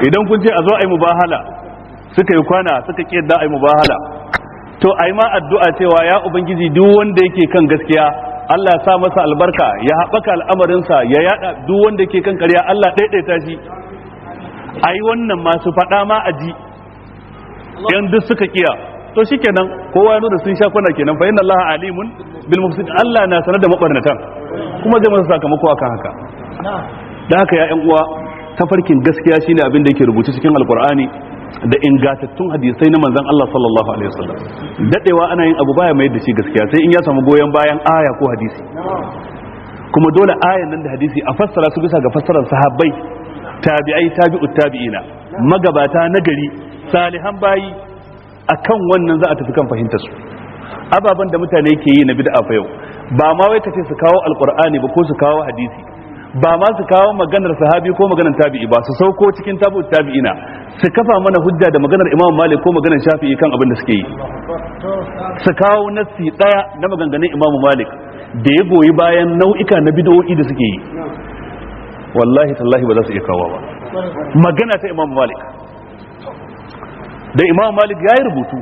idan kun ce a zo a yi mubahala suka yi kwana suka ƙi yadda a yi mubahala, to a yi ma addu'a cewa ya ubangiji duk wanda yake kan gaskiya Allah ya sa masa albarka, ya haɓaka al'amarinsa, ya yada duk wanda yake kan ƙarya Allah ɗaiɗaita shi. A yi wannan masu faɗa ma a ji yan duk suka kiya, to shikenan kowa ya nuna sun sha kwana kenan, fa inna Allah alimun bil mufsidin. Allah na sanar da mabarnatan kuma zai masa sakamako akan haka. Da haka ya ƴan uwa, tafarkin gaskiya shine abin da yake rubuce cikin alqur'ani da ingantattun hadisai na manzon Allah sallallahu alaihi wasallam. Dadewa ana yin abu baya mai da shi gaskiya sai in ya samu goyen bayan aya ko hadisi, kuma dole ayan nan da hadisi a fassara su bisa ga fassarar sahabbai, tabi'ai, tabi'ut tabi'ina, magabata nagari, salihan bayi. Akan wannan za a tafi kan fahimtar su. Ababan da mutane ke yi na bid'a fa yau, ba ma wai kace su kawo alqur'ani ba ko su kawo hadisi, ba ma su kawo maganar sahabi ko maganar tabi'i ba, su sauko cikin tabi'ut tabi'ina su kafa mana hujja da maganar Imam Malik ko maganar Shafi'i kan abin da suke yi. Su kawo nassi daya na maganganun Imam Malik da ya goyi bayan nau'ika na bid'o'i da suke yi. Wallahi tallahi ba za su iya kawo ba. Magana ta Imam Malik, da Imam Malik ya yi rubutu,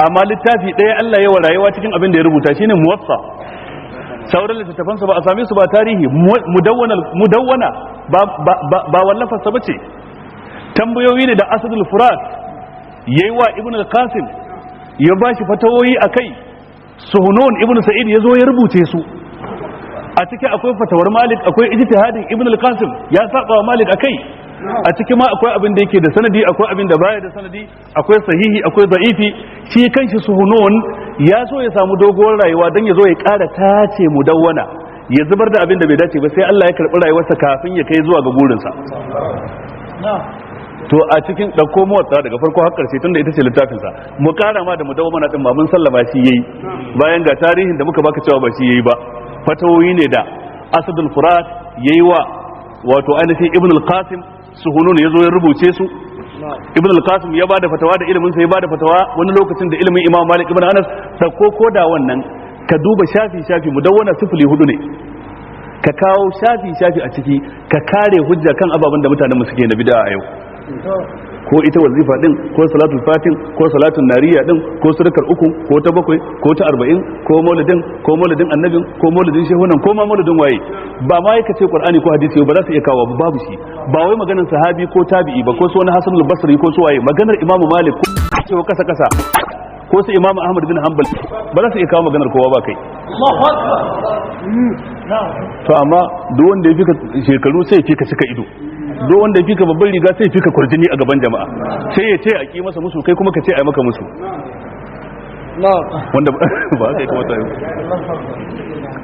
amma littafi ɗaya Allah ya wa rayuwa cikin abin da ya rubuta shine Muwatta. Sauran littattafansa ba a same su ba tarihi, mudawwana ba wallafarsa ba ce. Tambayoyi ne da Asadul Furat yayi wa Ibn al-Qasim, ya bashi fatawoyi akai. Suhunun Ibn Sa'id ya zo ya rubuce su. A cikin akwai fatawar Malik, akwai ijtihadin Ibn al-Qasim ya saba wa Malik akai. A cikin ma akwai abin da yake da sanadi, akwai abin da baya da sanadi, akwai sahihi, akwai da'ifi. Shi kanshi Suhunun ya so ya samu doguwar rayuwa don ya zo ya ƙara tace mudawwana, ya zubar da abin da bai dace ba, sai Allah ya karɓi rayuwarsa kafin ya kai zuwa ga burinsa. To a cikin ɗauko motsa daga farko har ƙarshe tunda ita ce littafinsa, mu ƙara ma da mudawwana din ba mun sallama shi yayi, bayan ga tarihin da muka baka cewa ba shi yayi ba. Fatawoyi ne da Asadul Furat yayi wa wato ainihin Ibn al-Qasim, Suhunun ya zo ya rubuce su. Ibn al-Qasim ya bada fatawa da ilimin sa, ya bada fatawa wani lokacin da ilimin Imam Malik ibn Anas. Dauko koda wannan ka duba shafi mudawwana 04 ne, ka kawo shafi a ciki, ka kare hujja kan ababen da mutanen mu suke na bid'a a yau. Ko ita wazifa din, ko salatul fatin, ko salatul nariya din, ko surkar uku, ko ta 7, ko ta 40, ko maulidin annabin, ko maulidin shehunan, ko ma maulidin waye. Ba ma yake ce Qur'ani ko hadisi ba za su iya kawo babu shi. Ba wai maganar sahabi ko tabi'i ba, ko su wani Hasan al-Basri ko su waye, maganar Imam Malik ko cewa kasa ko su Imam Ahmad bin Hanbal ba za su iya kawo maganar kowa ba kai. To amma duk wanda ya fika shekaru sai ya fika cika ido, duk wanda ya fika babban riga sai ya fika kurjini a gaban jama'a, sai ya ce a ki masa musu, kai kuma ka ce a yi maka musu. Wanda ba haka ya kamata.